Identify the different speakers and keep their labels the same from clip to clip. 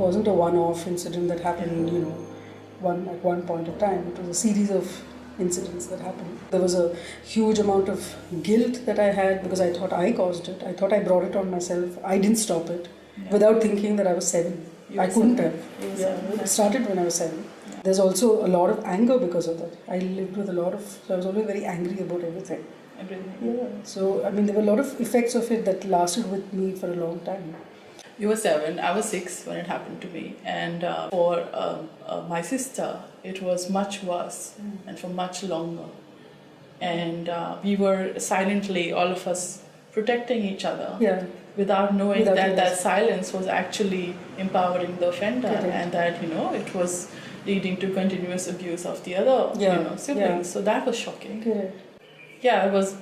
Speaker 1: wasn't a one-off incident that happened, at one point of time. It was a series of incidents that happened. There was a huge amount of guilt that I had because I thought I caused it. I thought I brought it on myself. I didn't stop it without thinking that I was 7. I couldn't have. It started when I was 7. Yeah. There's also a lot of anger because of that. I lived with so I was always very angry about everything. Yeah. So, there were a lot of effects of it that lasted with me for a long time.
Speaker 2: You were 7, I was 6 when it happened to me. And for my sister, it was much worse and for much longer. And we were silently, all of us, protecting each other. Yeah. Without knowing that silence was actually empowering the offender. Correct. And that, it was leading to continuous abuse of the other siblings. Yeah. So that was shocking. Correct. Yeah, it was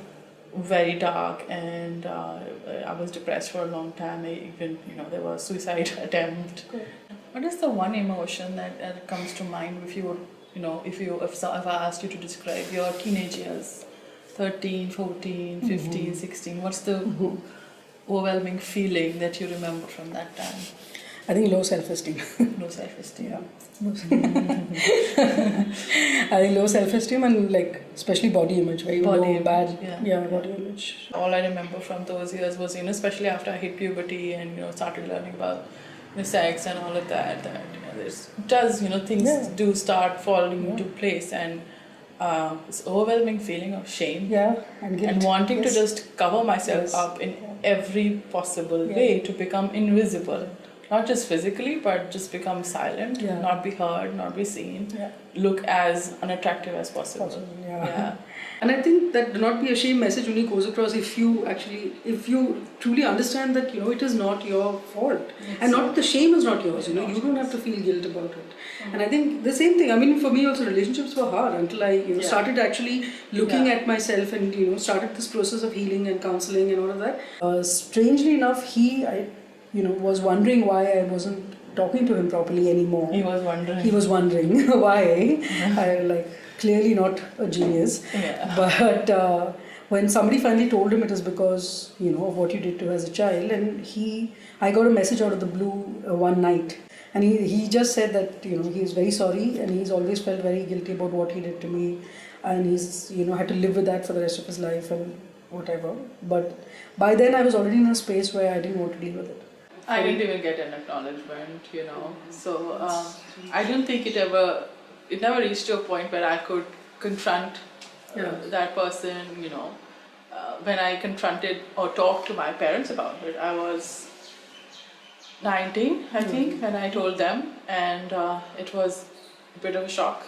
Speaker 2: very dark, and I was depressed for a long time. Even, there was suicide attempt. Correct. What is the one emotion that comes to mind if I asked you to describe your teenage years, 13, 14, 15, 16, what's the overwhelming feeling that you remember from that time?
Speaker 1: I think low self-esteem.
Speaker 2: Low self-esteem.
Speaker 1: Yeah. I think low self-esteem and especially body image, very low, bad. Yeah, body image.
Speaker 2: All I remember from those years was, especially after I hit puberty and started learning about sex and all of that things do start falling into place, and this overwhelming feeling of shame and wanting to just cover myself up in every possible way to become invisible. Not just physically, but just become silent, not be heard, not be seen, look as unattractive as possible.
Speaker 1: And I think that do not be ashamed message only goes across if you truly understand that, it is not your fault. And not the shame is not yours, you don't have to feel guilt about it. And I think the same thing, for me also relationships were hard until I started actually looking at myself and, started this process of healing and counseling and all of that. Strangely enough, was wondering why I wasn't talking to him properly anymore.
Speaker 2: He was
Speaker 1: wondering why. I clearly not a genius. Yeah. But when somebody finally told him it is because, of what you did to him as a child, and I got a message out of the blue one night. And he just said that, he's very sorry and he's always felt very guilty about what he did to me. And he's, had to live with that for the rest of his life and whatever. But by then I was already in a space where I didn't want to deal with it.
Speaker 2: I didn't even get an acknowledgement, So I don't think it never reached to a point where I could confront that person, when I confronted or talked to my parents about it. I was 19, I think, when I told them, and it was a bit of a shock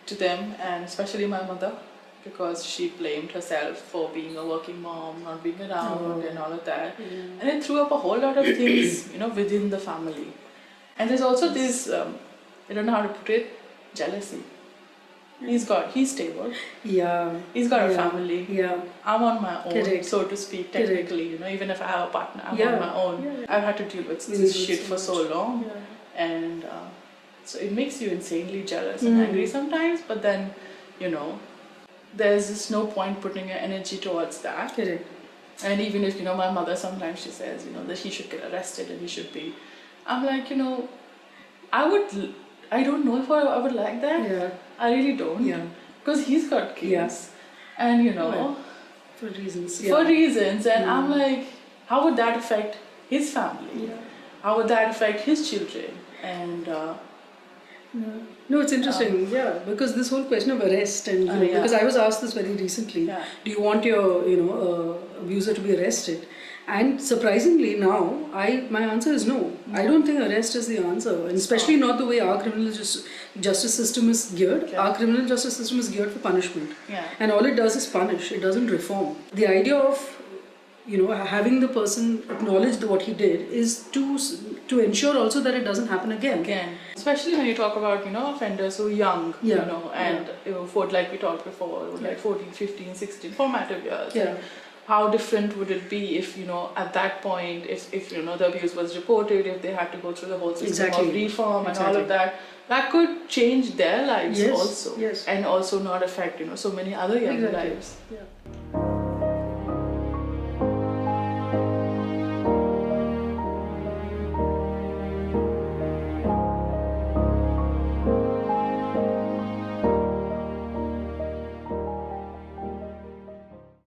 Speaker 2: to them, and especially my mother, because she blamed herself for being a working mom, not being around and all of that. And it threw up a whole lot of things, within the family. And there's also this, I don't know how to put it, jealousy. He's stable. Yeah. He's got a family. Yeah. I'm on my own, so to speak, technically, even if I have a partner, I'm on my own. Yeah. I've had to deal with this shit for so long. Yeah. And so it makes you insanely jealous and angry sometimes, but then, there's just no point putting your energy towards that. Correct. And even if, my mother sometimes she says, that he should get arrested and he should be. I'm like, I don't know if I would like that. Yeah. I really don't. Yeah. Because he's got kids. Yes. And,
Speaker 1: for reasons.
Speaker 2: For reasons. And I'm like, how would that affect his family? Yeah. How would that affect his children? And...
Speaker 1: No, it's interesting, because this whole question of arrest and because I was asked this very recently, do you want your abuser to be arrested? And surprisingly now, my answer is no. I don't think arrest is the answer, and especially not the way our criminal justice system is geared. Our criminal justice system is geared for punishment, and all it does is punish. It doesn't reform. The idea of having the person acknowledge what he did is to ensure also that it doesn't happen again.
Speaker 2: Especially when you talk about, offenders who are young, and like we talked before, like 14, 15, 16, formative years. Yeah. How different would it be if, at that point, if the abuse was reported, if they had to go through the whole system of reform and all of that, that could change their lives also. Yes. And also not affect, so many other young lives. Yeah.